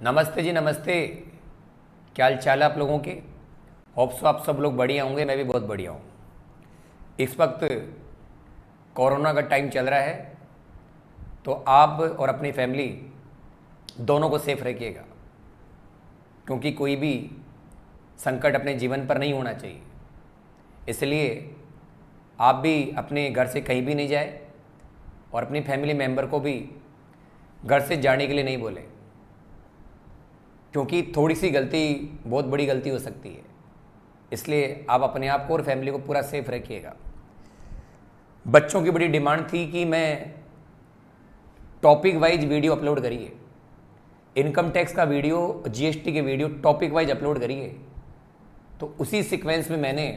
नमस्ते जी, नमस्ते। क्या हाल चाल है आप लोगों के? होप्स आप सब लोग बढ़िया होंगे, मैं भी बहुत बढ़िया हूँ। इस वक्त कोरोना का टाइम चल रहा है, तो आप और अपनी फैमिली दोनों को सेफ रखिएगा, क्योंकि कोई भी संकट अपने जीवन पर नहीं होना चाहिए। इसलिए आप भी अपने घर से कहीं भी नहीं जाए और अपनी फैमिली मेम्बर को भी घर से जाने के लिए नहीं बोलें, क्योंकि थोड़ी सी गलती बहुत बड़ी गलती हो सकती है। इसलिए आप अपने आप को और फैमिली को पूरा सेफ रखिएगा। बच्चों की बड़ी डिमांड थी कि मैं टॉपिक वाइज वीडियो अपलोड करिए, इनकम टैक्स का वीडियो, जीएसटी के वीडियो टॉपिक वाइज अपलोड करिए। तो उसी सीक्वेंस में मैंने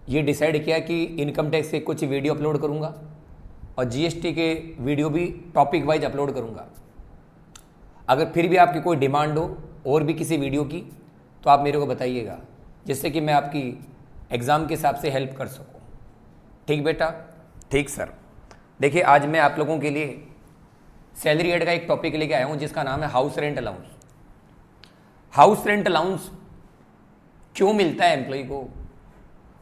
ये डिसाइड किया कि इनकम टैक्स के कुछ वीडियो अपलोड करूँगा और जीएसटी के वीडियो भी टॉपिक वाइज अपलोड करूँगा। अगर फिर भी आपकी कोई डिमांड हो और भी किसी वीडियो की, तो आप मेरे को बताइएगा, जिससे कि मैं आपकी एग्ज़ाम के हिसाब से हेल्प कर सकूं। ठीक बेटा? ठीक सर। देखिए, आज मैं आप लोगों के लिए सैलरी एड का एक टॉपिक लेके आया हूं, जिसका नाम है house rent allowance. House rent allowance क्यों मिलता है एम्प्लॉय को,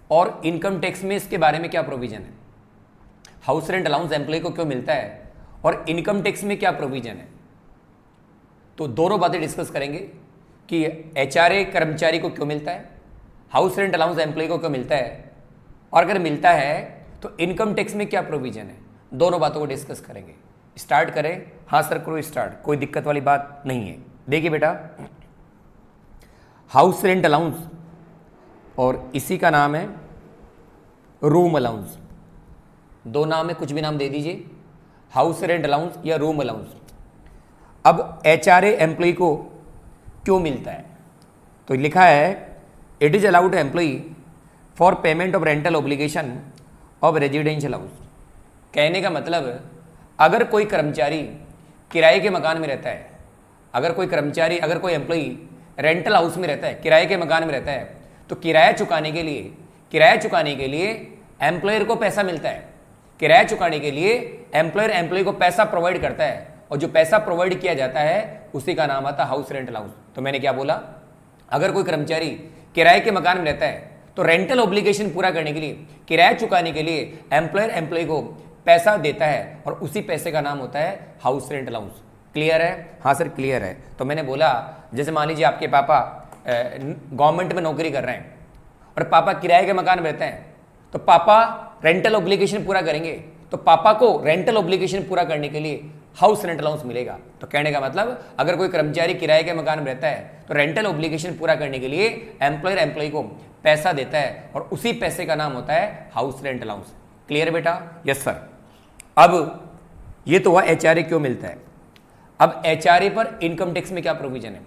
और इनकम टैक्स में इसके बारे में क्या प्रोविजन है। हाउस रेंट अलाउंस एम्प्लॉय को क्यों मिलता है और इनकम टैक्स में क्या प्रोविजन है, तो दोनों बातें डिस्कस करेंगे कि एचआरए कर्मचारी को क्यों मिलता है, हाउस रेंट अलाउंस एम्प्लॉय को क्यों मिलता है, और अगर मिलता है तो इनकम टैक्स में क्या प्रोविजन है। दोनों बातों को डिस्कस करेंगे। स्टार्ट करें? हाँ सर करो स्टार्ट, कोई दिक्कत वाली बात नहीं है। देखिए बेटा, हाउस रेंट अलाउंस और इसी का नाम है रूम अलाउंस। दो नाम है, कुछ भी नाम दे दीजिए, हाउस रेंट अलाउंस या रूम अलाउंस। अब एचआरए एम्प्लॉय को क्यों मिलता है, तो लिखा है it is allowed employee for payment of rental obligation of residential house. कहने का मतलब, अगर कोई कर्मचारी किराए के मकान में रहता है, अगर कोई एम्प्लॉय रेंटल हाउस में रहता है, किराए के मकान में रहता है, तो किराया चुकाने के लिए एम्प्लॉयर को पैसा मिलता है। किराया चुकाने के लिए एम्प्लॉयर एम्प्लॉय को पैसा प्रोवाइड करता है, और जो पैसा प्रोवाइड किया जाता है उसी का नाम आता है हाउस रेंट अलाउंस। तो मैंने क्या बोला, अगर कोई कर्मचारी किराए के मकान में रहता है, तो रेंटल ऑब्लिगेशन पूरा करने के लिए, किराया चुकाने के लिए एम्प्लॉयर एम्प्लॉय को पैसा देता है, और उसी पैसे का नाम होता है हाउस रेंट अलाउंस। क्लियर है? हाँ सर क्लियर है। तो मैंने बोला, जैसे मान लीजिए आपके पापा गवर्नमेंट में नौकरी कर रहे हैं और पापा किराए के मकान में रहते हैं, तो पापा रेंटल ऑब्लिगेशन पूरा करेंगे, तो पापा को रेंटल ऑब्लिगेशन पूरा करने के लिए हाउस रेंट अलाउंस मिलेगा। तो कहने का मतलब, अगर कोई कर्मचारी किराए के मकान में रहता है, तो रेंटल ऑब्लिगेशन पूरा करने के लिए एम्प्लॉयर एम्प्लॉय को पैसा देता है, और उसी पैसे का नाम होता है हाउस रेंट अलाउंस। क्लियर बेटा? Yes sir. अब ये तो हुआ एचआरए क्यों मिलता है। अब एचआरए पर इनकम टैक्स में क्या प्रोविजन है,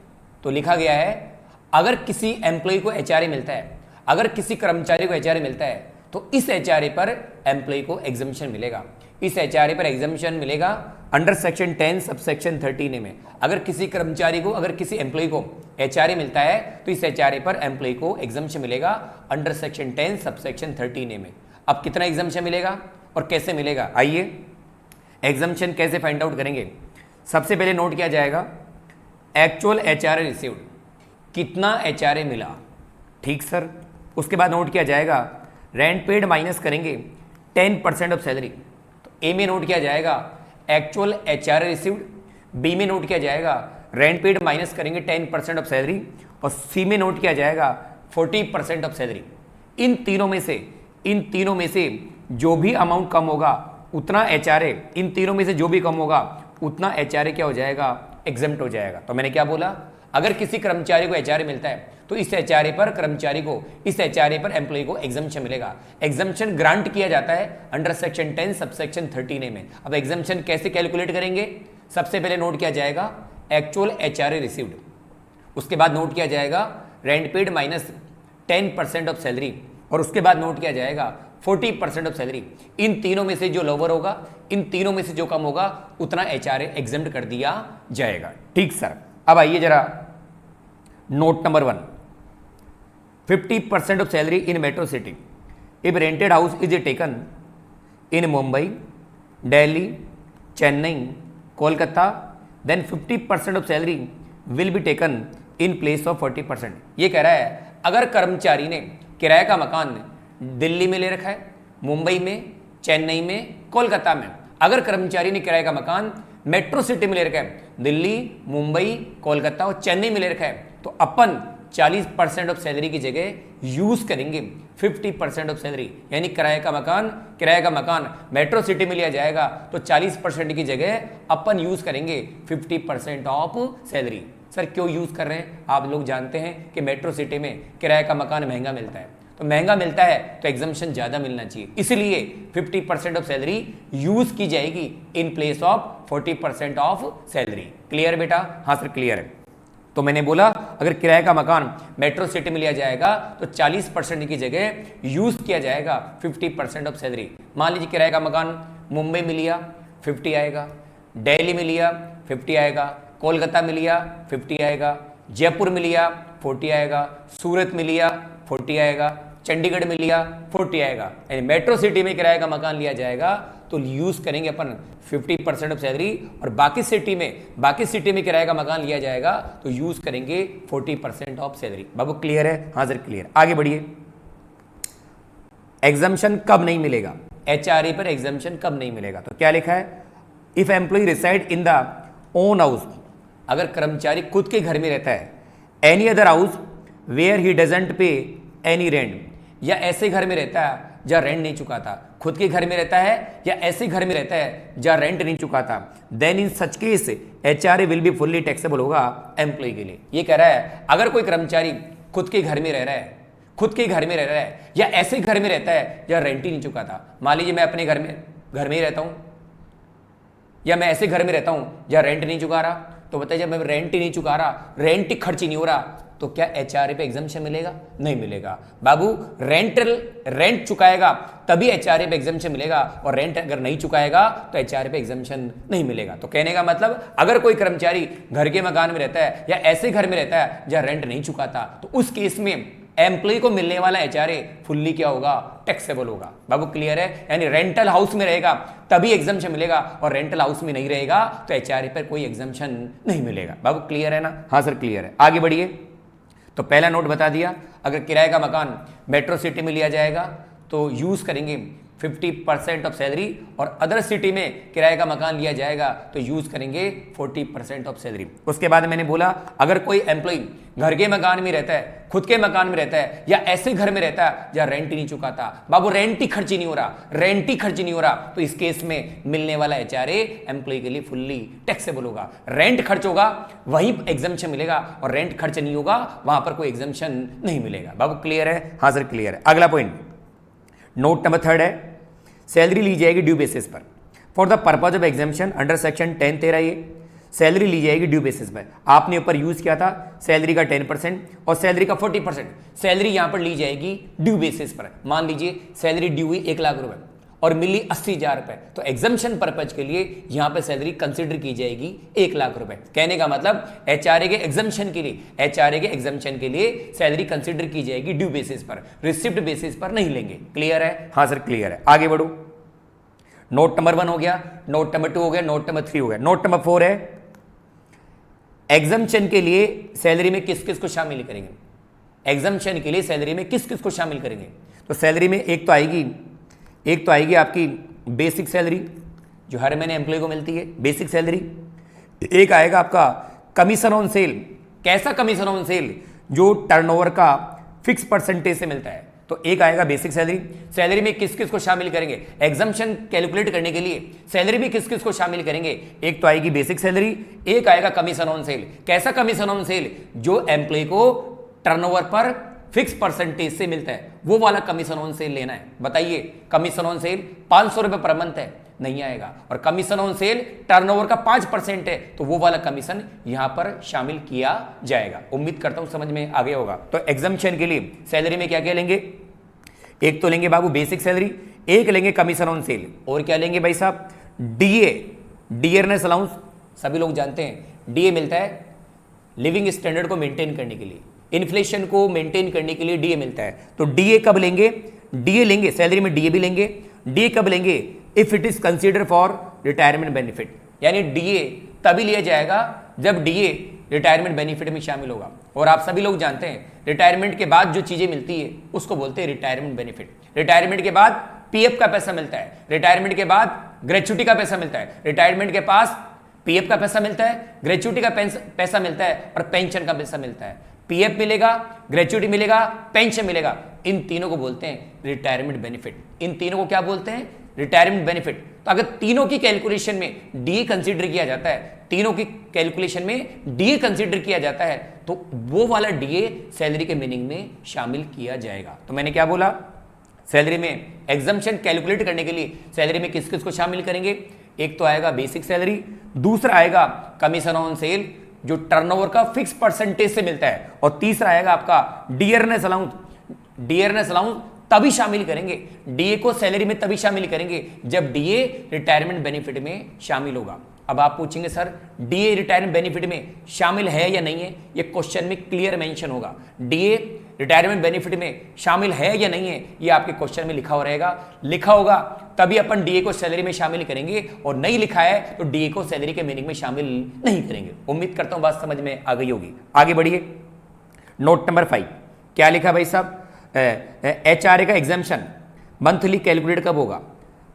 तो लिखा गया है, अगर किसी एम्प्लॉय को एचआरए मिलता है, अगर किसी कर्मचारी को एचआरए मिलता है, तो इस एचआरए पर एम्प्लॉय को एग्जम्पशन मिलेगा। इस एचआरए पर एग्जम्पशन मिलेगा अंडर सेक्शन 10 सबसेक्शन 13 में। अगर किसी कर्मचारी को, अगर किसी एम्प्लॉय को एचआरए मिलता है, तो इस एचआरए पर एम्प्लॉय को एग्जम्पशन मिलेगा अंडर सेक्शन 10 सबसेक्शन 13 में। अब कितना एग्जम्पशन मिलेगा और कैसे मिलेगा, आइए एग्जम्पशन कैसे फाइंड आउट करेंगे। सबसे पहले नोट किया जाएगा एक्चुअल एचआरए रिसीव्ड, कितना एचआरए मिला। ठीक सर। उसके बाद नोट किया जाएगा रेंट पेड माइनस करेंगे 10% ऑफ सैलरी। तो ए में नोट किया जाएगा एक्चुअल एचआरए रिसीव्ड, बी में नोट किया जाएगा रेंट पेड माइनस करेंगे 10% ऑफ सैलरी, और सी में नोट किया जाएगा 40% ऑफ सैलरी। इन तीनों में से जो भी अमाउंट कम होगा उतना एचआरए, इन तीनों में से जो भी कम होगा उतना एचआरए क्या हो जाएगा, एग्जम्प्ट हो जाएगा। तो मैंने क्या बोला, अगर किसी कर्मचारी को एचआरए मिलता है, तो इस एचआरए पर एम्प्लॉय को एग्जम्पशन मिलेगा। एग्जम्पशन ग्रांट किया जाता है अंडर सेक्शन 10 सबसेक्शन 13 में। अब एग्जम्पशन कैसे कैलकुलेट करेंगे, सबसे पहले नोट किया जाएगा एक्चुअल एचआरए रिसीव्ड, उसके बाद नोट किया जाएगा rent paid minus 10% of salary, और उसके बाद नोट किया जाएगा 40% ऑफ सैलरी। इन तीनों में से जो लोअर होगा, इन तीनों में से जो कम होगा, उतना एचआरए एग्जम्प्ट कर दिया जाएगा। ठीक सर। अब आइए जरा note number 1, 50% of salary in metro city if rented house is taken in Mumbai, Delhi, Chennai, Kolkata, then 50% of salary will be taken in place of 40%। ये कह रहा है अगर कर्मचारी ने किराए का मकान दिल्ली में ले रखा है, मुंबई में, चेन्नई में, कोलकाता में, अगर कर्मचारी ने किराए का मकान मेट्रो सिटी में ले रखा है, दिल्ली, मुंबई, कोलकाता और चेन्नई में ले रखा है, तो अपन 40% ऑफ सैलरी की जगह यूज करेंगे 50% ऑफ सैलरी। यानी किराए का मकान मेट्रो सिटी में लिया जाएगा तो 40% की जगह अपन यूज करेंगे 50% ऑफ सैलरी। सर क्यों यूज कर रहे हैं? आप लोग जानते हैं कि मेट्रो सिटी में किराए का मकान महंगा मिलता है, तो महंगा मिलता है तो एग्जम्पशन ज्यादा मिलना चाहिए, इसलिए 50% ऑफ सैलरी यूज की जाएगी इन place of 40% of salary. Clear बेटा? हाँ सर क्लियर है। तो मैंने बोला अगर किराए का मकान मेट्रो सिटी में लिया जाएगा तो 40% की जगह यूज किया जाएगा 50% ऑफ सैलरी। मान लीजिए किराए का मकान मुंबई में लिया 50 आएगा, दिल्ली में लिया 50 आएगा, कोलकाता में लिया 50 आएगा, जयपुर में लिया 40 आएगा, सूरत में लिया 40 आएगा, चंडीगढ़ में लिया 40 आएगा। यानी मेट्रो सिटी में किराए का मकान लिया जाएगा तो यूज करेंगे अपन 50% ऑफ सैलरी, और बाकी सिटी में किराए का मकान लिया जाएगा तो यूज करेंगे 40% ऑफ सैलरी। बाबू क्लियर है? हाँ सर क्लियर। आगे बढ़िए। एग्जम्पशन कब नहीं मिलेगा? एचआरए पर एग्जम्पशन कब नहीं मिलेगा? तो क्या लिखा है? If employee reside in the own house, अगर कर्मचारी खुद के घर में रहता है, any other house where he doesn't pay any rent, या ऐसे घर में रहता है जहाँ रेंट नहीं चुकाता, खुद के घर में रहता है या ऐसे घर में रहता है जहाँ रेंट नहीं चुकाता, then in such case HRA will be fully taxable होगा एम्प्लॉय के लिए। ये कह रहा है अगर कोई कर्मचारी खुद के घर में रह रहा है या ऐसे घर में रहता है जहाँ रेंट ही नहीं चुकाता, मान लीजिए मैं अपने घर में ही रहता हूँ या मैं ऐसे घर में रहता हूँ जहाँ रेंट नहीं चुका रहा, तो बताइए जब मैं रेंट ही नहीं चुका रहा, रेंट ही खर्च ही नहीं हो रहा, तो क्या एचआरए पे एग्जम्पशन मिलेगा? नहीं मिलेगा बाबू। रेंट चुकाएगा तभी एचआरए पे एग्जम्पशन मिलेगा, और रेंट अगर नहीं चुकाएगा तो एचआरए पे एग्जम्पशन नहीं मिलेगा। तो कहने का मतलब अगर कोई कर्मचारी घर के मकान में रहता है या ऐसे घर में रहता है जहां रेंट नहीं चुकाता, तो उस केस में एम्प्लॉय को मिलने वाला एचआरए फुल्ली क्या होगा? टैक्सेबल होगा। बाबू क्लियर है? यानी रेंटल हाउस में रहेगा तभी एग्जम्पशन मिलेगा, और रेंटल हाउस में नहीं रहेगा तो एचआरए पर कोई एग्जम्पशन नहीं मिलेगा। बाबू क्लियर है ना? हाँ सर क्लियर है। आगे बढ़िए। तो पहला नोट बता दिया, अगर किराए का मकान मेट्रो सिटी में लिया जाएगा तो यूज करेंगे 50% ऑफ सैलरी, और अदर सिटी में किराए का मकान लिया जाएगा तो यूज करेंगे 40% ऑफ सैलरी। उसके बाद मैंने बोला अगर कोई एम्प्लॉय घर के मकान में रहता है, खुद के मकान में रहता है या ऐसे घर में रहता है जहां रेंट ही नहीं चुकाता, बाबू रेंट ही खर्च नहीं हो रहा, तो इस केस में मिलने वाला एचआरए एम्प्लॉय के लिए फुल्ली टैक्सेबल होगा। रेंट खर्च होगा वही एग्जम्पशन मिलेगा, और रेंट खर्च नहीं होगा वहां पर कोई एग्जम्पशन नहीं मिलेगा। बाबू क्लियर है? हाँ सर क्लियर है। अगला पॉइंट नोट नंबर 3 है, सैलरी ली जाएगी ड्यू बेसिस पर। For the purpose of exemption under section 10 13 ये सैलरी ली जाएगी ड्यू बेसिस पर। आपने ऊपर यूज किया था सैलरी का 10% और सैलरी का 40%, सैलरी यहां पर ली जाएगी ड्यू बेसिस पर। मान लीजिए सैलरी ड्यू हुई 1 लाख रुपए और मिली 80,000 रुपए, तो एग्जामिशन पर्पज के लिए यहां पर सैलरी कंसिडर की जाएगी 1 लाख रुपए। कहने का मतलब एचआरए के एग्जामिशन के लिए सैलरी कंसिडर की जाएगी ड्यू बेसिस पर, रिसिप्ट बेसिस पर नहीं लेंगे। क्लियर है? हाँ सर क्लियर है। आगे बढ़ो। नोट नंबर 1 हो गया, नोट नंबर 2 हो गया, नोट नंबर 3 हो गया। नोट नंबर 4 है, एग्जामिशन के लिए सैलरी में किस किस को शामिल करेंगे? एग्जामिशन के लिए सैलरी में किस किस को शामिल करेंगे? तो सैलरी में एक तो आएगी आपकी बेसिक सैलरी जो हर महीने एम्प्लॉय को मिलती है, बेसिक सैलरी। एक आएगा आपका कमीशन ऑन सेल। कैसा कमीशन ऑन सेल? जो टर्नओवर का फिक्स परसेंटेज से मिलता है। तो एक आएगा बेसिक सैलरी। सैलरी में किस किस को शामिल करेंगे? एग्जाम्पशन कैलकुलेट करने के लिए सैलरी में किस किस को शामिल करेंगे? एक तो आएगी बेसिक सैलरी, एक आएगा कमीशन ऑन सेल। कैसा कमीशन ऑन सेल? जो एम्प्लॉय को टर्नओवर पर फिक्स परसेंटेज से मिलता है, वो वाला कमीशन ऑन सेल लेना है। बताइए कमीशन ऑन सेल 500 रुपए पर मंथ है, नहीं आएगा। और कमीशन ऑन सेल टर्नओवर का 5% है, तो वो वाला कमीशन यहां पर शामिल किया जाएगा। उम्मीद करता हूं समझ में आ गया होगा। तो एग्जामिशन के लिए सैलरी में क्या क्या लेंगे? एक तो लेंगे बाबू बेसिक सैलरी, एक लेंगे कमीशन ऑन सेल, और क्या लेंगे भाई साहब? DA, dearness allowance. सभी लोग जानते हैं डीए मिलता है लिविंग स्टैंडर्ड को मेंटेन करने के लिए, इन्फ्लेशन को मेंटेन करने के लिए डीए मिलता है। तो डीए कब लेंगे? डीए लेंगे सैलरी में, डीए भी लेंगे। डीए कब लेंगे? If it is consider for retirement benefit, यानी डीए तभी लिया जाएगा जब डीए रिटायरमेंट बेनिफिट में शामिल होगा। और आप सभी लोग जानते हैं रिटायरमेंट के बाद जो चीजें मिलती है उसको बोलते हैं रिटायरमेंट बेनिफिट। रिटायरमेंट के बाद पीएफ का पैसा मिलता है, रिटायरमेंट के बाद ग्रेच्युटी का पैसा मिलता है, रिटायरमेंट के पास पीएफ का पैसा मिलता है, ग्रेच्युटी का पैसा मिलता है और पेंशन का पैसा मिलता है। पीएफ मिलेगा, ग्रेच्युटी मिलेगा, पेंशन मिलेगा, इन तीनों को बोलते हैं रिटायरमेंट बेनिफिट। इन तीनों को क्या बोलते हैं? Retirement benefit. तो अगर तीनों की कैलकुलेशन में डीए कंसीडर किया जाता है, तीनों की कैलकुलेशन में डीए कंसीडर किया जाता है, तो वो वाला डीए सैलरी के मीनिंग में शामिल किया जाएगा। तो मैंने क्या बोला? सैलरी में एग्जम्पशन कैलकुलेट करने के लिए सैलरी में किस किस को शामिल करेंगे? एक तो आएगा बेसिक सैलरी, दूसरा आएगा कमीशन ऑन सेल जो टर्नओवर का फिक्स परसेंटेज से मिलता है, और तीसरा आएगा आपका डियरनेस अलाउंस। डियरनेस अलाउंस तभी शामिल करेंगे, डीए को सैलरी में तभी शामिल करेंगे जब डीए रिटायरमेंट बेनिफिट में शामिल होगा। अब आप पूछेंगे सर डीए रिटायरमेंट बेनिफिट में शामिल है या नहीं है? ये क्वेश्चन में क्लियर मेंशन होगा। डीए रिटायरमेंट बेनिफिट में शामिल है या नहीं है ये आपके क्वेश्चन में लिखा हो रहेगा। लिखा होगा तभी अपन डीए को सैलरी में शामिल करेंगे, और नहीं लिखा है तो डीए को सैलरी के मीनिंग में शामिल नहीं करेंगे। उम्मीद करता हूं बात समझ में आ गई होगी। आगे बढ़िए, नोट नंबर 5 क्या लिखा भाई साहब? एचआरए का एग्जाम्शन मंथली कैलकुलेट कब होगा?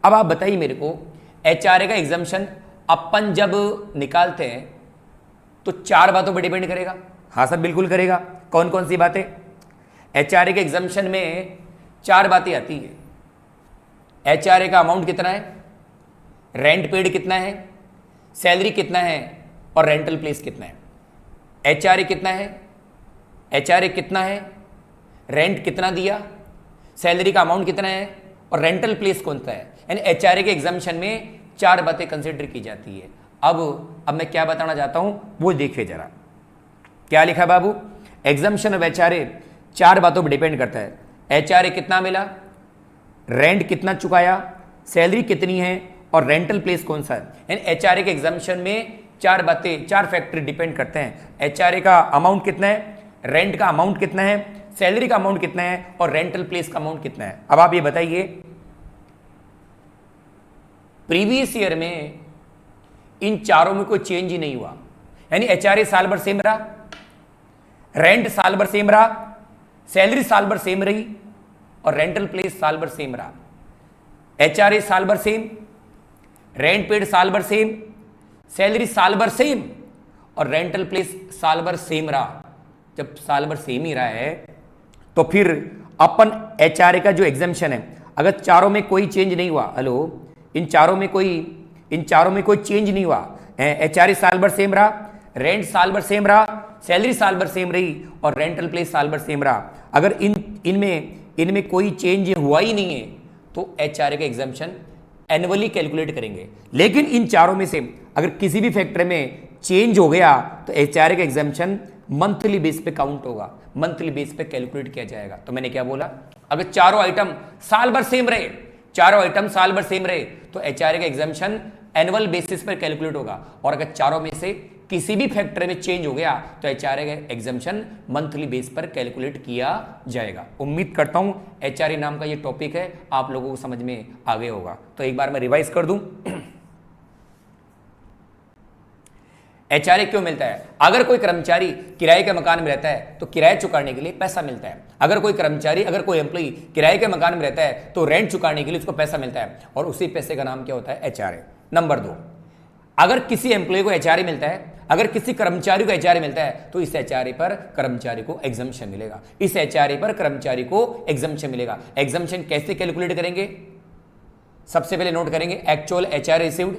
अब आप बताइए मेरे को, एचआरए का एग्जाम्शन अपन जब निकालते हैं तो 4 बातों पर डिपेंड करेगा। हाँ सर बिल्कुल करेगा। कौन कौन सी बातें? एचआरए के एग्जाम्शन में 4 बातें आती है। एचआरए का अमाउंट कितना है, रेंट पेड कितना है, सैलरी कितना है, और रेंटल प्लेस कितना है। एचआरए कितना है, एचआरए कितना है, रेंट कितना दिया, सैलरी का अमाउंट कितना है, और रेंटल प्लेस कौन सा है। यानी एचआरए के एग्जाम्शन में 4 बातें कंसिडर की जाती है। अब मैं क्या बताना चाहता हूं वो देखिए जरा। क्या लिखा बाबू? एग्जाम्शन ऑफ एचआरए 4 बातों पर डिपेंड करता है। एचआरए कितना मिला, रेंट कितना चुकाया, सैलरी कितनी है, और रेंटल प्लेस कौन सा है। यानी एचआरए के एग्जाम्शन में 4 बातें, 4 फैक्टर डिपेंड करते हैं। एचआरए का अमाउंट कितना है, रेंट का अमाउंट कितना है, सैलरी का अमाउंट कितना है, और रेंटल प्लेस का अमाउंट कितना है। अब आप ये बताइए, प्रीवियस ईयर में इन चारों में कोई चेंज ही नहीं हुआ। यानी एचआरए साल भर सेम रहा, रेंट साल भर सेम रहा, सैलरी साल भर सेम रही, और रेंटल प्लेस साल भर सेम रहा। एचआरए साल भर सेम, रेंट पेड साल भर सेम, सैलरी साल भर सेम, और रेंटल प्लेस साल भर सेम रहा। जब साल भर सेम ही रहा है तो फिर अपन एचआरए का जो एग्जाम्शन है, अगर चारों में कोई चेंज नहीं हुआ, हेलो, इन चारों में कोई चेंज नहीं हुआ, एचआरए साल भर सेम रहा, रेंट साल भर सेम रहा, सैलरी साल भर सेम रही, और रेंटल प्लेस साल भर सेम रहा, अगर इनमें कोई चेंज हुआ ही नहीं है तो एचआरए का एग्जाम्शन एनुअली कैलकुलेट करेंगे। लेकिन इन चारों में से अगर किसी भी फैक्टर में चेंज हो गया तो एचआरए का एग्जाम्शन मंथली बेस पे काउंट होगा, मंथली बेस पे कैलकुलेट किया जाएगा। तो मैंने क्या बोला, अगर चारों आइटम साल भर सेम रहे, चारों आइटम साल भर सेम रहे तो एचआरए का एग्जाम्शन एनुअल बेसिस पर कैलकुलेट होगा, और अगर चारों में से किसी भी फैक्टर में चेंज हो गया तो एचआरए का एग्जाम्शन मंथली बेस पर कैलकुलेट किया जाएगा। उम्मीद करता हूं एचआरए नाम का ये टॉपिक है आप लोगों को समझ में आ गया होगा। तो एक बार मैं रिवाइज कर दूं, एचआरए क्यों मिलता है? अगर कोई कर्मचारी किराए के मकान में रहता है तो किराया चुकाने के लिए पैसा मिलता है। अगर कोई एम्प्लॉय किराए के मकान में रहता है तो रेंट चुकाने के लिए उसको पैसा मिलता है, और उसी पैसे का नाम क्या होता है? एचआरए। नंबर 2, अगर किसी एम्प्लॉय को एचआरए मिलता है, अगर किसी कर्मचारी को एचआरए मिलता है तो इस एचआरए पर कर्मचारी को एग्जम्पशन मिलेगा, इस एचआरए पर कर्मचारी को एग्जम्पशन मिलेगा। एग्जम्पशन कैसे कैलकुलेट करेंगे? सबसे पहले नोट करेंगे एक्चुअल एचआरए रिसीव्ड,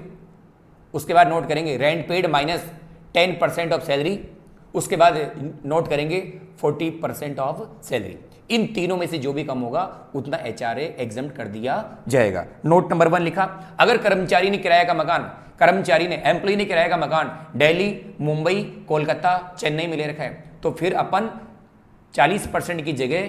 उसके बाद नोट करेंगे rent paid minus 10% of salary, उसके बाद नोट करेंगे 40% ऑफ सैलरी। इन तीनों में से जो भी कम होगा उतना एचआरए एग्जम्प्ट कर दिया जाएगा। नोट नंबर 1 लिखा, अगर कर्मचारी ने एम्प्लॉय ने किराए का मकान दिल्ली, मुंबई, कोलकाता, चेन्नई में ले रखा है तो फिर अपन 40% की जगह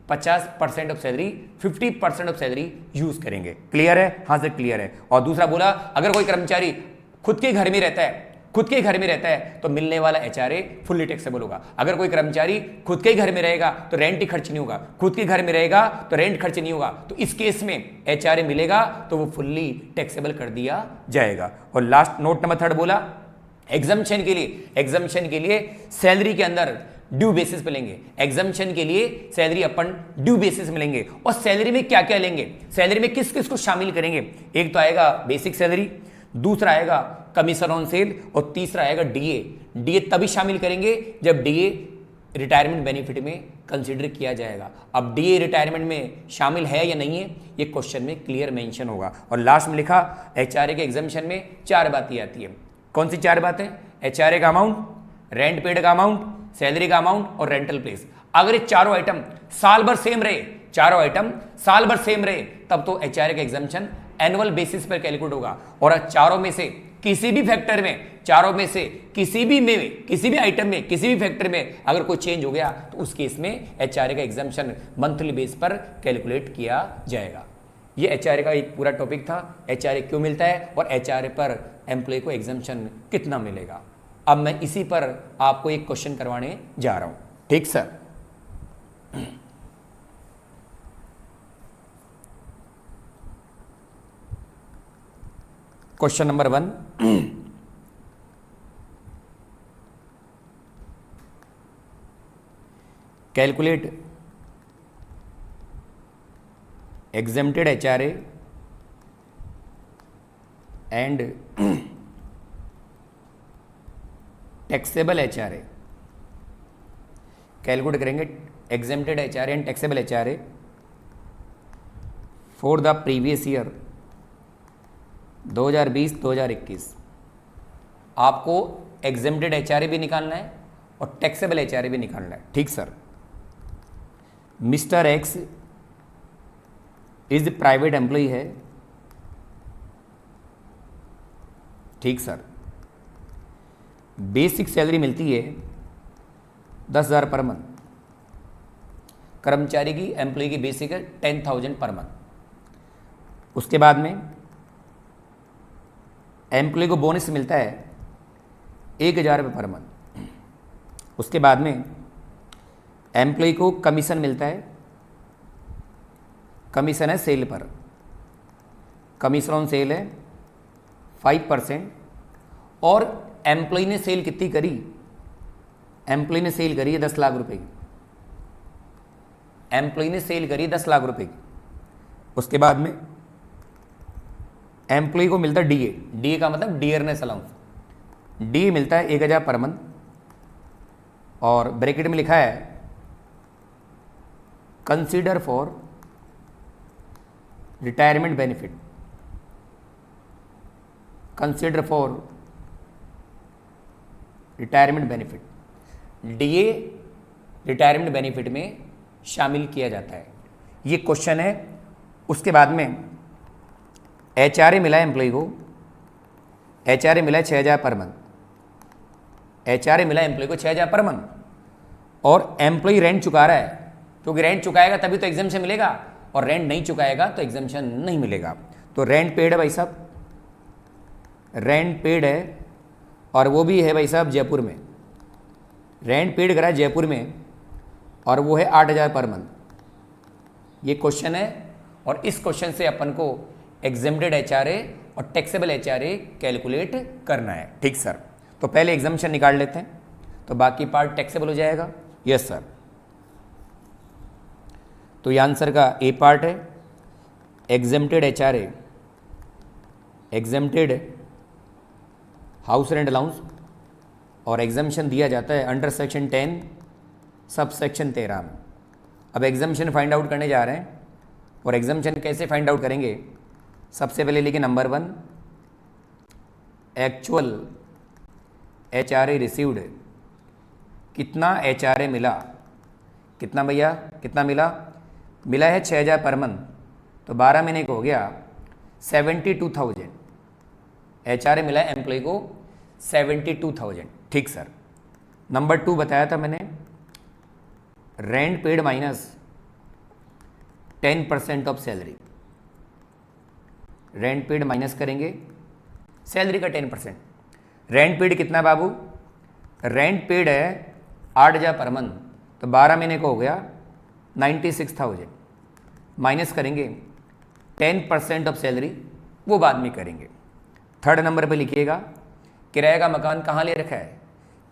50% of salary, 50% of salary use करेंगे। क्लियर है? हाँ सर क्लियर है। और दूसरा बोला, अगर कोई कर्मचारी खुद के घर में रहता है तो मिलने वाला एचआरए फुल्ली टैक्सेबल होगा। अगर कोई कर्मचारी खुद के घर में रहेगा तो रेंट ही खर्च नहीं होगा, खुद के घर में रहेगा तो रेंट खर्च नहीं होगा, तो इस केस में एचआरए मिलेगा तो वो फुल्ली टैक्सेबल कर दिया जाएगा। और लास्ट नोट नंबर 3 बोला, एग्जम्पशन के लिए सैलरी के अंदर ड्यू बेसिस पे लेंगे, एग्जम्पशन के लिए सैलरी अपन ड्यू बेसिस में लेंगे। और सैलरी में क्या क्या लेंगे, सैलरी में किस किस को शामिल करेंगे, एक तो आएगा बेसिक सैलरी, दूसरा आएगा कमीशन ऑन सेल, और तीसरा आएगा डीए। डीए तभी शामिल करेंगे जब डीए रिटायरमेंट बेनिफिट में कंसीडर किया जाएगा। अब डीए रिटायरमेंट में शामिल है या नहीं है, ये क्वेश्चन में क्लियर मेंशन होगा। और लास्ट में लिखा एचआरए के एग्जामिशन में 4 बातें आती है। कौन सी 4 बातें, एचआरए का अमाउंट, रेंट पेड का अमाउंट, सैलरी का अमाउंट और रेंटल प्लेस। अगर ये चारों आइटम साल भर सेम रहे, चारों आइटम साल भर सेम रहे, तब तो एचआरए का एग्जामिशन एनुअल बेसिस पर कैलकुलेट होगा। और चारों में से किसी भी फैक्टर में, चारों में से किसी भी आइटम में, किसी भी फैक्टर में अगर कोई चेंज हो गया तो उस केस में एचआरए का एग्जामिशन मंथली बेस पर कैलकुलेट किया जाएगा। ये एचआरए का एक पूरा टॉपिक था, एचआरए क्यों मिलता है और एचआरए पर एम्प्लॉय को एग्जामिशन कितना मिलेगा। अब मैं इसी पर आपको एक क्वेश्चन करवाने जा रहा हूं, ठीक sir. Question number 1, calculate exempted HRA and taxable HRA। Calculate करेंगे exempted HRA and taxable HRA for the previous year 2020-2021। आपको exempted HRA भी निकालना है और टैक्सेबल HRA भी निकालना है, ठीक sir. Mister X is private employee है, ठीक सर। बेसिक सैलरी मिलती है 10,000 पर मंथ। कर्मचारी की, एम्प्लॉय की बेसिक है 10,000 पर मंथ। उसके बाद में एम्प्लॉय को बोनस मिलता है 1,000 रुपये पर मंथ। उसके बाद में एम्प्लॉय को कमीशन मिलता है, कमीशन है सेल पर, कमीशन ऑन सेल है 5%। और एम्प्लॉय ने सेल कितनी करी, एम्प्लॉय ने सेल करी है 10 लाख रुपए की, एम्प्लॉय ने सेल करी 10 लाख रुपए की। उसके बाद में एम्प्लॉय को मिलता है डीए, डीए का मतलब डियरनेस अलाउंस, डीए मिलता है 1,000 पर मंथ। और ब्रैकेट में लिखा है consider for retirement benefit, consider for retirement benefit. DA retirement benefit में शामिल किया जाता है, ये क्वेश्चन है। उसके बाद में एचआरए मिला है एम्प्लॉय को, एचआरए मिला है 6,000 पर मंथ, एचआरए मिला है एम्प्लॉय को 6,000 पर मंथ। और एम्प्लॉय रेंट चुका रहा है, क्योंकि रेंट चुकाएगा तभी तो एग्जामिशन मिलेगा, और रेंट नहीं चुकाएगा तो एग्जामिशन नहीं मिलेगा। तो रेंट पेड है भाई साहब, रेंट पेड है, और वो भी है भाई साहब जयपुर में, रेंट पेड करा है जयपुर में, और वो है 8,000 पर मंथ। ये क्वेश्चन है, और इस क्वेश्चन से अपन को एग्जेम्प्टेड एचआरए और टैक्सेबल एचआरए कैलकुलेट करना है, ठीक सर। तो पहले एग्जामिशन निकाल लेते हैं, तो बाकी पार्ट टैक्सेबल हो जाएगा। Yes sir. तो ये आंसर का ए पार्ट है, exempted HRA, exempted house rent allowance, और एग्जामिशन दिया जाता है अंडर सेक्शन 10 सब सेक्शन 13 में। अब एग्जामिशन फाइंड आउट करने जा रहे हैं, और एग्जामिशन कैसे फाइंड आउट करेंगे। सबसे पहले लिखिए नंबर 1, एक्चुअल एचआरए रिसीव्ड, कितना एचआरए मिला, कितना भैया, कितना मिला, मिला है 6,000 पर मंथ, तो 12 महीने को हो गया 72,000। एचआरए मिला है एम्प्लॉय को 72,000, ठीक सर। नंबर 2 बताया था मैंने, rent paid minus 10% of salary, rent paid minus करेंगे सैलरी का 10%। रेंट पेड कितना बाबू, रेंट पेड है 8,000 पर मंथ, तो 12 महीने को हो गया 96,000, माइनस करेंगे 10% ऑफ सैलरी, वो बाद में करेंगे। थर्ड नंबर पे लिखिएगा किराए का मकान कहाँ ले रखा है?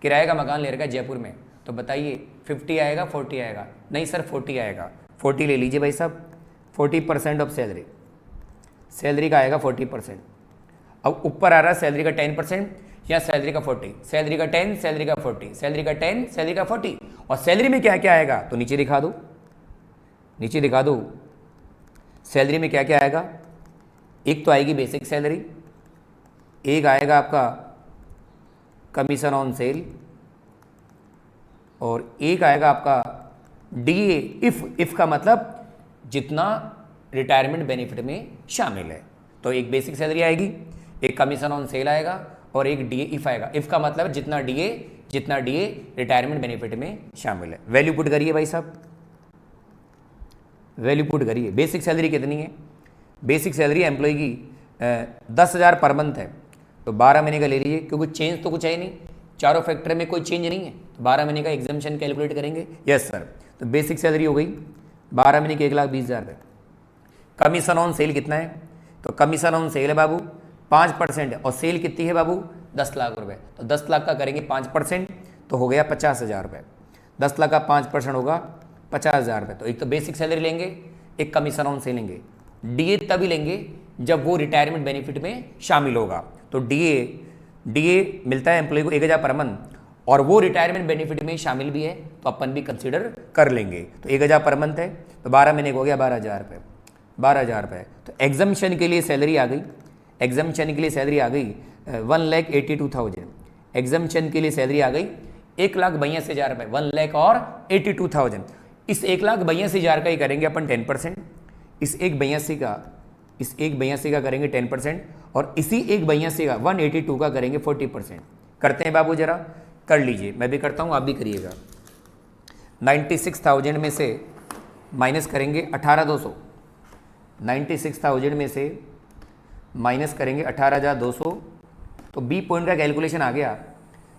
किराए का मकान ले रखा है जयपुर में। तो बताइए 50 आएगा 40 आएगा? नहीं सर 40 आएगा। 40 ले लीजिए भाई साहब, 40% ऑफ सैलरी, सैलरी का आएगा 40%। अब ऊपर आ रहा है सैलरी का 10% या सैलरी का 40, सैलरी का 10, सैलरी का 40, सैलरी का 10, सैलरी का 40, और सैलरी में क्या क्या आएगा तो नीचे दिखा दो, नीचे दिखा दो। सैलरी में क्या क्या आएगा? एक तो आएगी बेसिक सैलरी, एक आएगा आपका कमीशन ऑन सेल, और एक आएगा आपका डीए। इफ का मतलब जितना रिटायरमेंट बेनिफिट में शामिल है। तो एक बेसिक सैलरी आएगी, एक कमीशन ऑन सेल आएगा, और एक डीए इफ आएगा। इफ का मतलब जितना डीए रिटायरमेंट बेनिफिट में शामिल है। वैल्यू पुट करिए भाई साहब, वैल्यू पुट करिए। बेसिक सैलरी कितनी है? बेसिक सैलरी एम्प्लॉय की 10,000 पर मंथ है, तो 12 महीने का ले लीजिए, क्योंकि चेंज तो कुछ है नहीं, चारों फैक्टर में कोई चेंज नहीं है, तो 12 महीने का एग्जाम्पशन कैलकुलेट करेंगे। यस सर, तो बेसिक सैलरी हो गई 12 महीने की 1,20,000 रुपये। कमीशन ऑन सेल कितना है? तो कमीशन ऑन सेल है बाबू 5% है, और सेल कितनी है बाबू? 10 लाख रुपए। तो 10 लाख का करेंगे 5%, तो हो गया 50,000 रुपये। 10 लाख का 5% होगा 50,000 रुपये। तो एक तो बेसिक सैलरी लेंगे, एक कमीशन ऑन सेल लेंगे। डीए तभी लेंगे जब वो रिटायरमेंट बेनिफिट में शामिल होगा। तो डीए मिलता है एम्प्लॉय को 1,000 पर मंथ, और वो रिटायरमेंट बेनिफिट में शामिल भी है, तो अपन भी कंसीडर कर लेंगे। तो 1,000 पर मंथ है, तो 12 महीने को हो गया 12,000 रुपये, 12,000 रुपये। तो एग्जाम्पशन के लिए सैलरी आ गई, एग्जाम्पशन के लिए सैलरी आ गई 1,82,000। एग्जाम्पशन के लिए सैलरी आ गई 1,82,000 रुपये, 1,82,000। इस 1,82,000 का ही करेंगे अपन 10%, इस 1,82,000 का करेंगे 10%, और इसी 1,82,000 का 182 का करेंगे 40%। करते हैं बाबू, जरा कर लीजिए, मैं भी करता हूँ, आप भी करिएगा। 96,000 में से माइनस करेंगे 18,200, 96,000 में से माइनस करेंगे 18,200, तो बी पॉइंट का कैलकुलेशन आ गया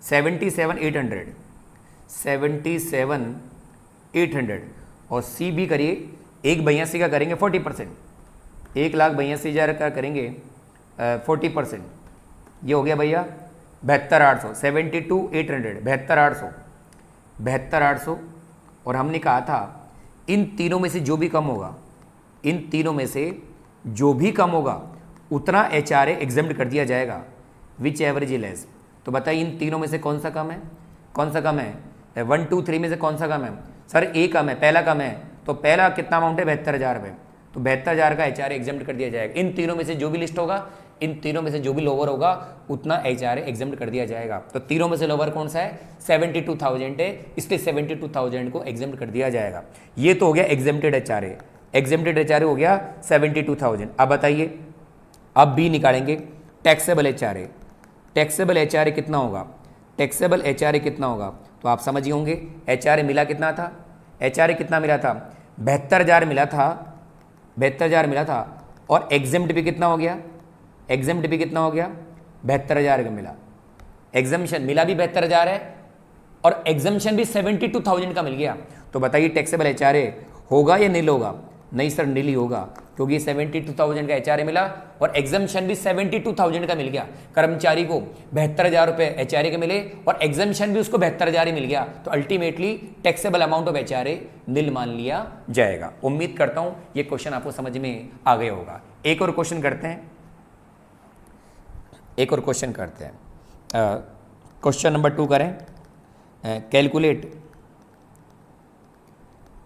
77,800, 77,800, और सी बी करिए 1,82,000 का करेंगे 40%, 1,82,000 का करेंगे 40%, ये हो गया भैया 72,800, 72,800, 72,800, 72,800। और हमने कहा था इन तीनों में से जो भी कम होगा, इन तीनों में से जो भी कम होगा उतना HRA एग्जेम्प्ट कर दिया जाएगा, विच एवरेज लेस। तो बताइए इन तीनों में से कौन सा कम है? कौन सा कम है? 1, 2, 3 में से कौन सा कम है? सर ए कम है, पहला कम है। तो पहला कितना अमाउंट है? 72,000 रुपये। तो 72,000 का HRA एग्जेम्प्ट कर दिया जाएगा। इन तीनों में से जो भी लिस्ट होगा, इन तीनों में से जो भी लोअर होगा उतना HRA एग्जेम्प्ट कर दिया जाएगा। तो तीनों में से लोअर कौन सा है? 72,000 है, इसलिए 72,000 को एग्जेम्प्ट कर दिया जाएगा। ये तो हो गया एग्जेम्प्टेड HRA, एग्जेम्प्टेड HRA हो गया 72,000। अब बताइए, अब बी निकालेंगे टैक्सेबल HRA। टैक्सेबल HRA कितना होगा? टैक्सेबल HRA कितना होगा? तो आप समझिए होंगे HRA मिला कितना था? HRA कितना मिला था? 72,000 मिला था, 72,000 मिला था, और एग्जेम्प्ट भी कितना हो गया? एग्जेम्प्ट भी कितना हो गया? 72,000 का मिला। एग्जाम्शन मिला भी 72,000 है, और एग्जाम्शन भी 72,000 का मिल गया। तो बताइए टैक्सेबल HRA होगा या नील होगा? नहीं सर नील ही होगा, क्योंकि 72,000 का HRA मिला और एग्जाम्शन भी 72,000 का मिल गया। कर्मचारी को 72,000 रुपये HRA के मिले और एग्जाम्शन भी उसको 72,000 ही मिल गया, तो ultimately taxable amount of HRA नील मान लिया जाएगा। उम्मीद करता हूं ये क्वेश्चन आपको समझ में आ गया होगा। एक और क्वेश्चन करते हैं, एक और क्वेश्चन करते हैं। क्वेश्चन नंबर 2 करें।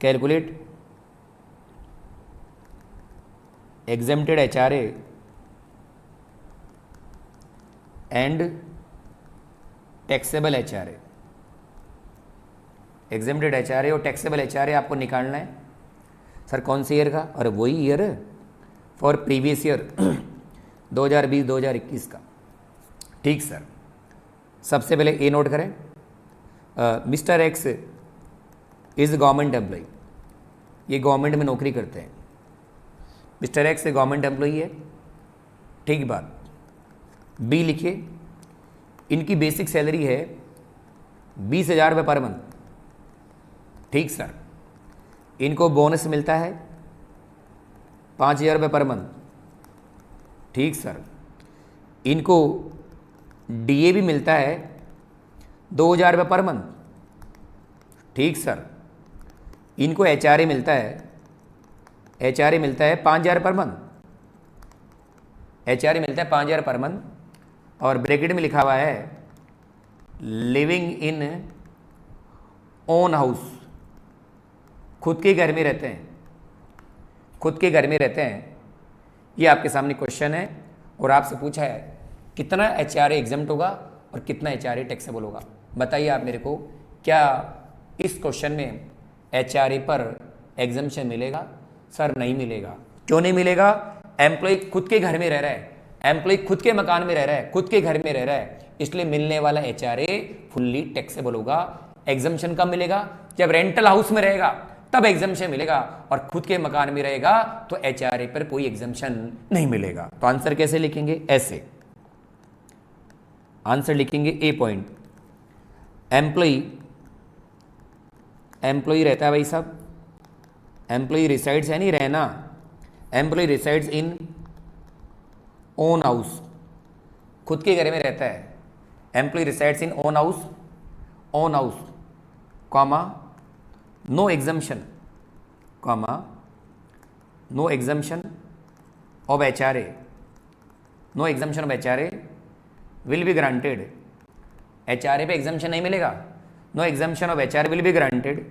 Calculate exempted HRA and taxable HRA। exempted HRA और taxable HRA आपको निकालना है। सर कौन से ईयर का? अरे वही ईयर फॉर प्रीवियस ईयर 2020-2021 का। ठीक सर, सबसे पहले ए नोट करें, mister X is government employee, ये गवर्नमेंट में नौकरी करते हैं। मिस्टर एक्स गवर्नमेंट एम्प्लॉई है, ठीक बात। बी लिखिए, इनकी बेसिक सैलरी है 20,000 रुपये पर मंथ। ठीक सर, इनको बोनस मिलता है 5,000 रुपये पर मंथ। ठीक सर, इनको डीए भी मिलता है 2,000 रुपये पर मंथ, ठीक सर। इनको एचआरए मिलता है, एचआरए मिलता है 5,000 पर मंथ, एचआरए मिलता है 5,000 पर मंथ, और ब्रैकेट में लिखा हुआ है लिविंग इन ओन हाउस, खुद के घर में रहते हैं, खुद के घर में रहते हैं। ये आपके सामने क्वेश्चन है और आपसे पूछा है कितना एचआरए एग्जम्प्ट होगा और कितना एचआरए टैक्सेबल होगा। बताइए आप मेरे को, क्या इस क्वेश्चन में एचआरए पर एग्जम्पशन मिलेगा? सर नहीं मिलेगा। क्यों नहीं मिलेगा? एम्प्लॉय खुद के घर में रह रहा है, एम्प्लॉय खुद के मकान में रह रहा है, खुद के घर में रह रहा है, इसलिए मिलने वाला एचआरए फुल्ली टैक्सेबल होगा। एग्जम्पशन कब मिलेगा? जब रेंटल हाउस में रहेगा तब एग्जम्पशन मिलेगा, और खुद के मकान में रहेगा तो एचआरए पर कोई एग्जम्पशन नहीं मिलेगा। तो आंसर कैसे लिखेंगे? ऐसे आंसर लिखेंगे। ए पॉइंट, एम्प्लॉय रहता है भाई साहब, एम्प्लॉय रिसाइड्स है नहीं रहना, employee resides in own house, खुद के घर में रहता है। Employee resides in own house, own house comma no exemption, comma no exemption of HRA, no exemption of HRA will be granted. HRA पे एग्जम्पशन नहीं मिलेगा, no exemption of HRA will be granted,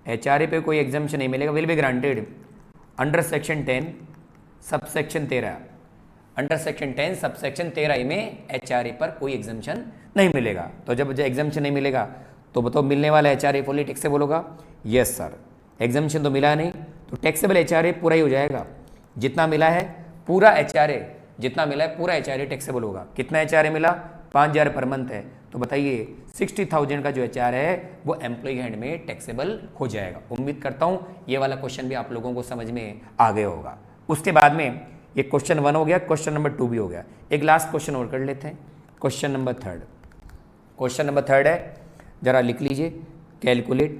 HRA पे कोई exemption नहीं मिलेगा, will be granted under section 10 subsection 13, under section 10 subsection 13 में HRA पर कोई एग्जम्पशन नहीं मिलेगा। तो जब एग्जम्पशन नहीं मिलेगा तो बताओ मिलने वाला एचआरए फुल्ली टैक्सेबल होगा? Yes sir. एग्जम्पशन तो मिला नहीं तो टैक्सेबल एचआरए पूरा ही हो जाएगा, जितना मिला है पूरा एचआरए, जितना मिला है पूरा एचआरए टैक्सेबल होगा। कितना एचआरए मिला? 5,000 पर मंथ है, तो बताइए 60,000 का जो एचआरए है वो एम्प्लॉय हैंड में टैक्सेबल हो जाएगा। उम्मीद करता हूँ ये वाला क्वेश्चन भी आप लोगों को समझ में आ गया होगा। उसके बाद में ये क्वेश्चन 1 हो गया, क्वेश्चन नंबर 2 भी हो गया। एक लास्ट क्वेश्चन और कर लेते हैं, क्वेश्चन नंबर 3। क्वेश्चन नंबर 3 है, जरा लिख लीजिए, कैलकुलेट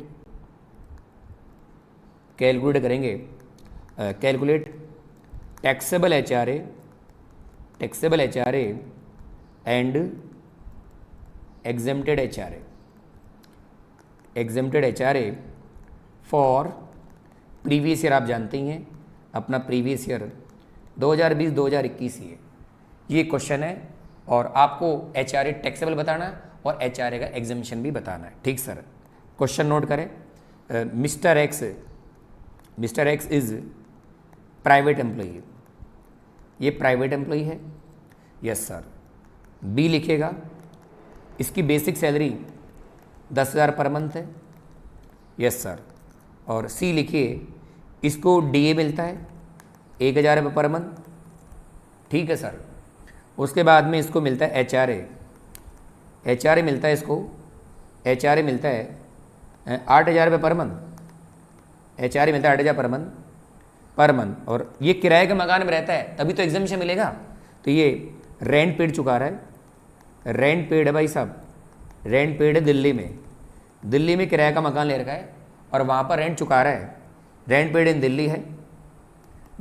करेंगे, calculate taxable HRA, taxable HRA and exempted HRA, exempted HRA for previous year. आप जानते ही हैं अपना प्रीवियस ईयर 2020-2021 ही है ये क्वेश्चन है, और आपको एचआरए टैक्सेबल बताना है और एचआरए का एग्जम्पशन भी बताना है। ठीक सर, क्वेश्चन नोट करें। Mister X is private employee, ये प्राइवेट एम्प्लॉई है। Yes sir. बी लिखेगा, इसकी बेसिक सैलरी 10,000 पर मंथ है। Yes sir. और सी लिखिए, इसको डीए मिलता है 1,000 रुपये पर मंथ। ठीक है सर। उसके बाद में इसको मिलता है एचआरए, एचआरए मिलता है इसको, एचआरए मिलता है 8,000 रुपये पर मंथ, एचआरए मिलता है 8,000 पर मंथ। और ये किराए के मकान में रहता है तभी तो एग्जम्पशन मिलेगा। तो ये रेंट पेड चुका रहा है, रेंट पेड है भाई साहब, रेंट पेड है दिल्ली में, दिल्ली में किराए का मकान ले रखा है और वहाँ पर रेंट चुका रहा है। रेंट पेड इन दिल्ली है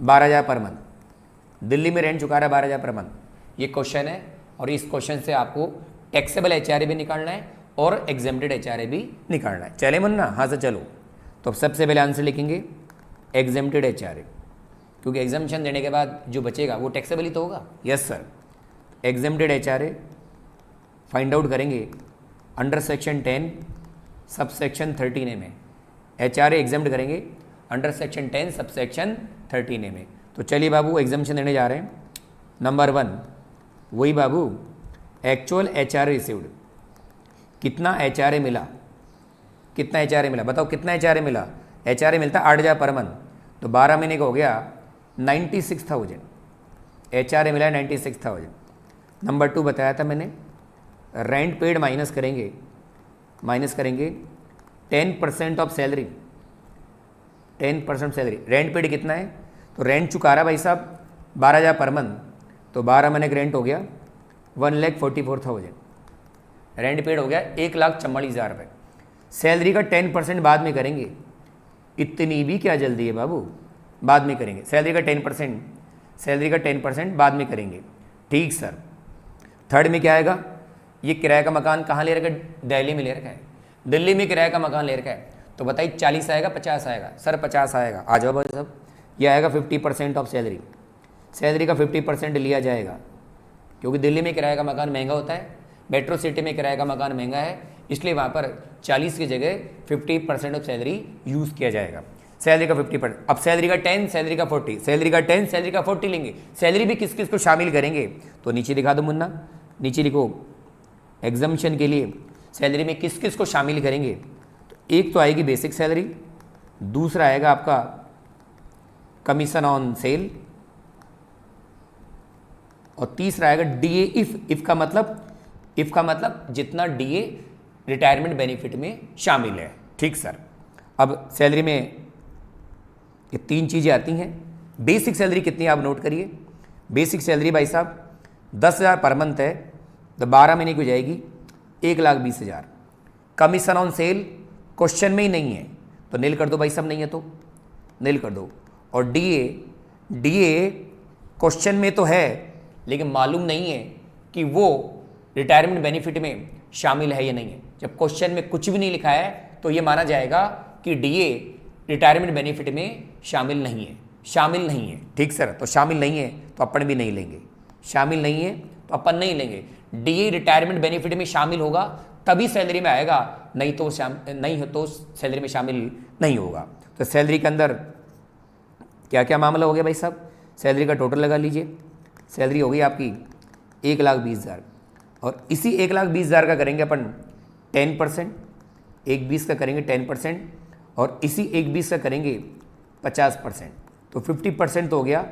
12,000 पर मंथ, दिल्ली में रेंट चुका रहा है 12,000 पर मंथ। ये क्वेश्चन है और इस क्वेश्चन से आपको टैक्सेबल एचआरए भी निकालना है और एग्जेम्प्टेड एचआरए भी निकालना है। चले मुन्ना? हाँ सर चलो। तो सबसे पहले आंसर लिखेंगे एग्जेम्प्टेड एचआरए, क्योंकि एग्जम्पशन देने के बाद जो बचेगा वो टैक्सेबल ही तो होगा। Yes sir. Exempted HRA find out करेंगे अंडर सेक्शन 10 सबसेक्शन 13A में, एचआरए एग्जेम्प्ट करेंगे अंडर सेक्शन 10 सबसेक्शन 13A में। तो चलिए बाबू एग्जाम्पशन देने जा रहे हैं। नंबर 1 वही बाबू, एक्चुअल एचआरए रिसीव्ड, कितना एचआरए मिला, कितना एचआरए मिला बताओ, कितना एचआरए मिला? एचआरए मिलता 8,000 पर मंथ, तो 12 महीने का हो गया 96,000, एचआरए मिला 96,000। नंबर 2 बताया था मैंने, रेंट पेड माइनस करेंगे 10% of salary, 10% salary. Rent paid कितना है? तो रेंट चुका रहा भाई साहब 12,000 पर मंथ, तो 12 महीने का रेंट हो गया 1,44,000, रेंट पेड हो गया 1,44,000 रुपये। सैलरी का 10% बाद में करेंगे, इतनी भी क्या जल्दी है बाबू, बाद में करेंगे। सैलरी का 10% बाद में करेंगे। ठीक सर। थर्ड में क्या आएगा, ये किराए का मकान कहाँ ले रखा है, दिल्ली में ले रखा है, दिल्ली में किराए का मकान ले रखा है, तो बताइए 40 आएगा 50 आएगा, सर 50 आएगा, आ जाओ भाई सब, ये आएगा 50% ऑफ सैलरी, सैलरी का 50% लिया जाएगा, क्योंकि दिल्ली में किराए का मकान महंगा होता है, मेट्रो सिटी में किराए का मकान महंगा है, इसलिए वहाँ पर 40 की जगह 50% ऑफ सैलरी यूज़ किया जाएगा। सैलरी का 50%, अब सैलरी का 10, सैलरी का 40, सैलरी का 10, सैलरी का 40 लेंगे, सैलरी भी किस किस को शामिल करेंगे, तो नीचे दिखा दो मुन्ना, नीचे लिखो एग्जम्पशन के लिए सैलरी में किस किस को शामिल करेंगे। तो एक तो आएगी बेसिक सैलरी, दूसरा आएगा आपका कमीशन ऑन सेल, और तीसरा आएगा डीए इफ का मतलब जितना डीए रिटायरमेंट बेनिफिट में शामिल है। ठीक सर, अब सैलरी में ये 3 चीज़ें आती हैं। बेसिक सैलरी कितनी है आप नोट करिए, बेसिक सैलरी भाई साहब 10,000 पर मंथ है, तो 12 महीने की हो जाएगी 1,20,000। कमीशन ऑन सेल क्वेश्चन में ही नहीं है तो नील कर दो भाई साहब, नहीं है तो नील कर दो। और डीए क्वेश्चन में तो है लेकिन मालूम नहीं है कि वो रिटायरमेंट बेनिफिट में शामिल है या नहीं है। जब क्वेश्चन में कुछ भी नहीं लिखा है तो ये माना जाएगा कि डीए रिटायरमेंट बेनिफिट में शामिल नहीं है। ठीक सर, तो शामिल नहीं है तो अपन भी नहीं लेंगे, शामिल नहीं है तो अपन नहीं लेंगे। डीए रिटायरमेंट बेनिफिट में शामिल होगा तभी सैलरी में आएगा, नहीं हो तो सैलरी में शामिल नहीं होगा। तो सैलरी के अंदर क्या क्या मामला हो गया भाई साहब, सैलरी का टोटल लगा लीजिए, सैलरी हो गई आपकी 1,20,000, और इसी 1,20,000 का करेंगे अपन 10%, 1,20 का करेंगे 10%, और इसी 1,20 का करेंगे 50%, तो 50% तो हो गया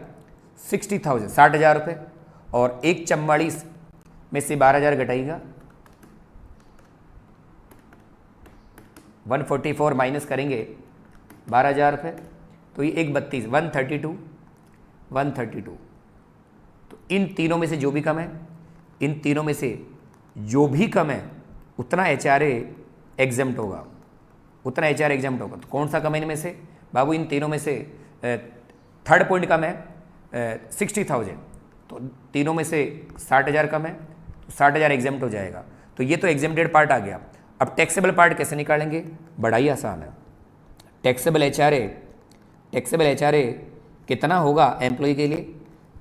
60,000, 60,000 रुपये। और 1,44 में से 12,000 घटाइएगा, 144 माइनस करेंगे 12,000 रुपये, तो ये 1,32, 132। तो इन तीनों में से जो भी कम है, उतना HRA एग्जम्प्ट होगा, तो कौन सा कम है इनमें से बाबू, इन तीनों में से थर्ड पॉइंट कम है 60,000, तो तीनों में से 60,000 कम है, तो 60,000 एग्जम्प्ट हो जाएगा। तो ये तो एग्जम्प्टेड पार्ट आ गया। अब टैक्सेबल पार्ट कैसे निकालेंगे, बड़ा ही आसान है। टैक्सेबल HRA कितना होगा एम्प्लॉय के लिए,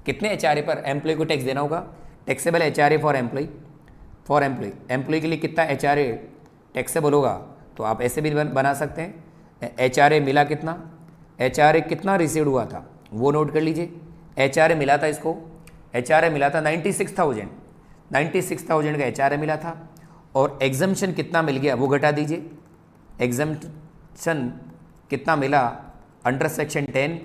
कितने HRA पर एम्प्लॉय को टैक्स देना होगा। टैक्सेबल HRA फॉर एम्प्लॉय के लिए कितना HRA टैक्सेबल होगा, तो आप ऐसे भी बना सकते हैं। HRA मिला कितना रिसीव्ड हुआ था वो नोट कर लीजिए। HRA मिला था इसको, HRA मिला था 96,000 का HRA मिला था, और एग्जम्पशन कितना मिल गया वो घटा दीजिए। एग्जम्पशन कितना मिला under section 10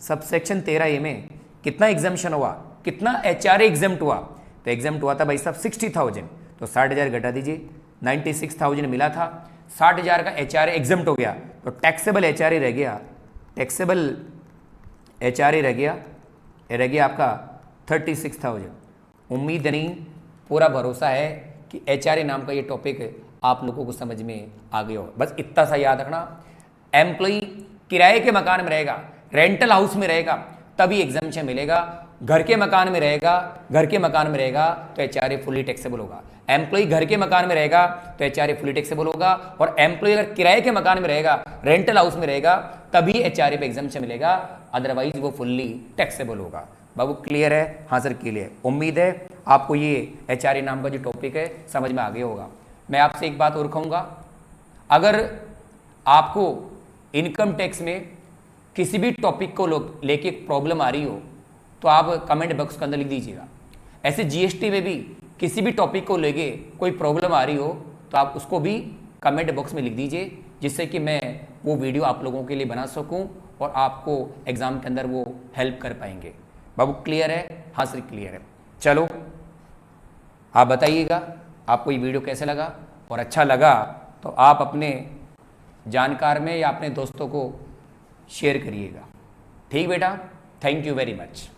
sub section 13A में कितना एग्जम्पशन हुआ, कितना HRA एग्जम्प्ट हुआ, तो एग्जम्प्ट हुआ था भाई साहब 60,000, तो 60,000 घटा दीजिए। 96,000 मिला था, 60,000 का HRA एग्जम्प्ट हो गया, तो टैक्सेबल HRA रह गया आपका 36,000। उम्मीद नहीं, पूरा भरोसा है कि HRA नाम का ये टॉपिक आप लोगों को समझ में आ गया हो। बस इतना सा याद रखना, एम्प्लॉय किराए के मकान में रहेगा, रेंटल हाउस में रहेगा तभी एग्जम्पशन मिलेगा। घर के मकान में रहेगा तो HRA फुली टैक्सेबल होगा। एम्प्लॉय घर के मकान में रहेगा तो HRA फुली टैक्सेबल होगा, और एम्प्लॉय अगर किराए के मकान में रहेगा, रेंटल हाउस में रहेगा, तभी HRA पे एग्जम्पशन मिलेगा, अदरवाइज वो फुल्ली टैक्सेबल होगा। बाबू क्लियर है? हाँ सर क्लियर। उम्मीद है आपको ये HRA नाम का जो टॉपिक है समझ में आ गया होगा। मैं आपसे एक बात और कहूँगा, अगर आपको इनकम टैक्स में किसी भी टॉपिक को लेके प्रॉब्लम आ रही हो तो आप कमेंट बॉक्स के अंदर लिख दीजिएगा। ऐसे GST में भी किसी भी टॉपिक को लेके कोई प्रॉब्लम आ रही हो तो आप उसको भी कमेंट बॉक्स में लिख दीजिए, जिससे कि मैं वो वीडियो आप लोगों के लिए बना सकूं और आपको एग्ज़ाम के अंदर वो हेल्प कर पाएंगे। बाबू क्लियर है? हाँ सर क्लियर है। चलो आप बताइएगा आपको ये वीडियो कैसे लगा, और अच्छा लगा तो आप अपने जानकार में या अपने दोस्तों को शेयर करिएगा। ठीक बेटा, थैंक यू वेरी मच।